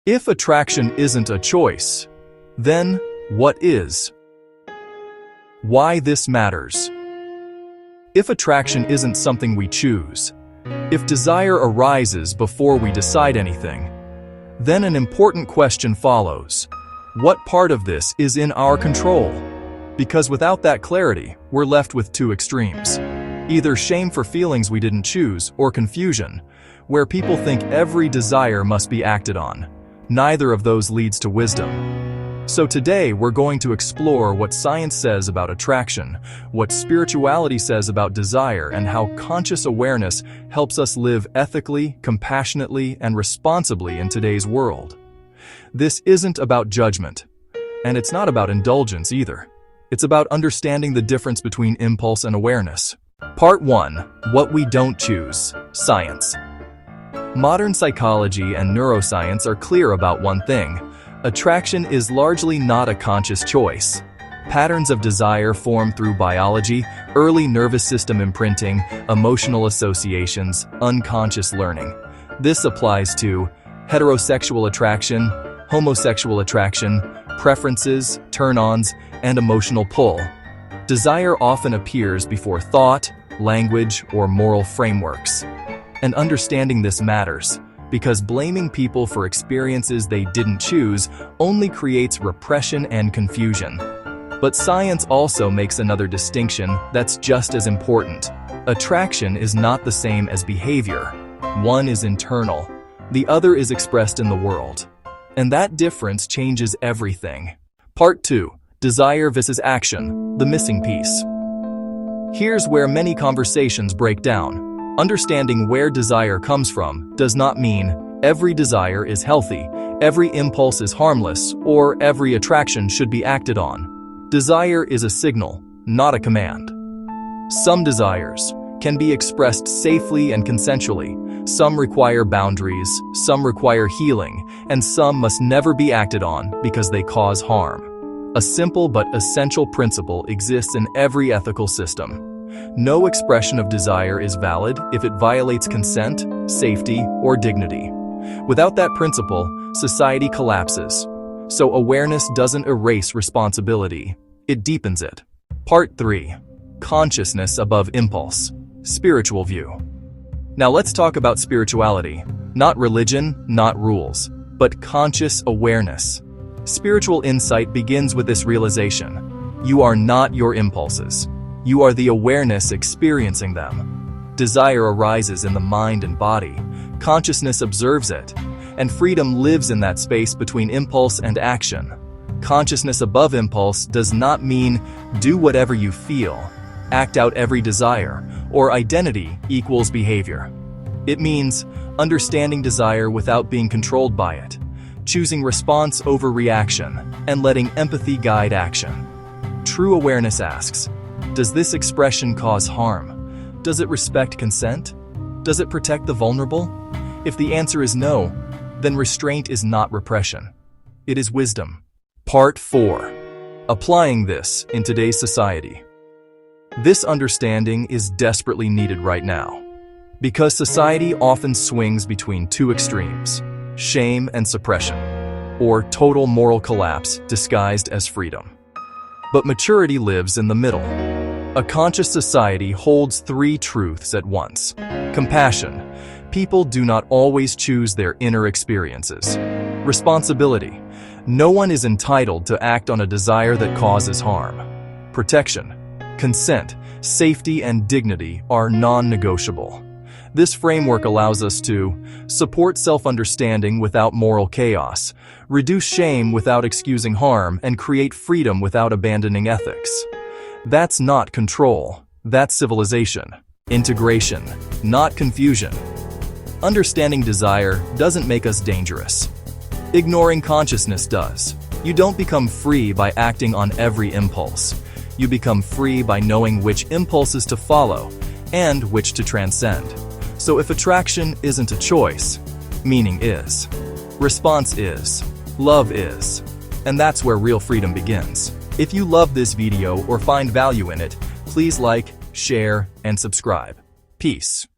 If attraction isn't a choice, then what is? Why this matters? If attraction isn't something we choose, if desire arises before we decide anything, then an important question follows. What part of this is in our control? Because without that clarity, we're left with two extremes. Either shame for feelings we didn't choose, or confusion, where people think every desire must be acted on. Neither of those leads to wisdom. So today we're going to explore what science says about attraction, what spirituality says about desire, and how conscious awareness helps us live ethically, compassionately, and responsibly in today's world. This isn't about judgment, and it's not about indulgence either. It's about understanding the difference between impulse and awareness. Part 1. What we don't choose. Science. Modern psychology and neuroscience are clear about one thing. Attraction is largely not a conscious choice. Patterns of desire form through biology, early nervous system imprinting, emotional associations, unconscious learning. This applies to heterosexual attraction, homosexual attraction, preferences, turn-ons, and emotional pull. Desire often appears before thought, language, or moral frameworks. And understanding this matters, because blaming people for experiences they didn't choose only creates repression and confusion. But science also makes another distinction that's just as important. Attraction is not the same as behavior. One is internal, the other is expressed in the world. And that difference changes everything. Part 2. Desire versus action, the missing piece. Here's where many conversations break down. Understanding where desire comes from does not mean every desire is healthy, every impulse is harmless, or every attraction should be acted on. Desire is a signal, not a command. Some desires can be expressed safely and consensually. Some require boundaries, some require healing, and some must never be acted on because they cause harm. A simple but essential principle exists in every ethical system. No expression of desire is valid if it violates consent, safety, or dignity. Without that principle, society collapses. So awareness doesn't erase responsibility, it deepens it. Part 3. Consciousness above impulse. Spiritual view. Now let's talk about spirituality. Not religion, not rules, but conscious awareness. Spiritual insight begins with this realization. You are not your impulses. You are the awareness experiencing them. Desire arises in the mind and body. Consciousness observes it, and freedom lives in that space between impulse and action. Consciousness above impulse does not mean do whatever you feel, act out every desire, or identity equals behavior. It means understanding desire without being controlled by it, choosing response over reaction, and letting empathy guide action. True awareness asks, does this expression cause harm? Does it respect consent? Does it protect the vulnerable? If the answer is no, then restraint is not repression. It is wisdom. Part 4. Applying this in today's society. This understanding is desperately needed right now, because society often swings between two extremes, shame and suppression, or total moral collapse disguised as freedom. But maturity lives in the middle. A conscious society holds three truths at once. Compassion. People do not always choose their inner experiences. Responsibility. No one is entitled to act on a desire that causes harm. Protection. Consent, safety, and dignity are non-negotiable. This framework allows us to support self-understanding without moral chaos, reduce shame without excusing harm, and create freedom without abandoning ethics. That's not control, that's civilization. Integration, not confusion. Understanding desire doesn't make us dangerous. Ignoring consciousness does. You don't become free by acting on every impulse. You become free by knowing which impulses to follow and which to transcend. So if attraction isn't a choice, meaning is. Response is. Love is. And that's where real freedom begins. If you love this video or find value in it, please like, share, and subscribe. Peace.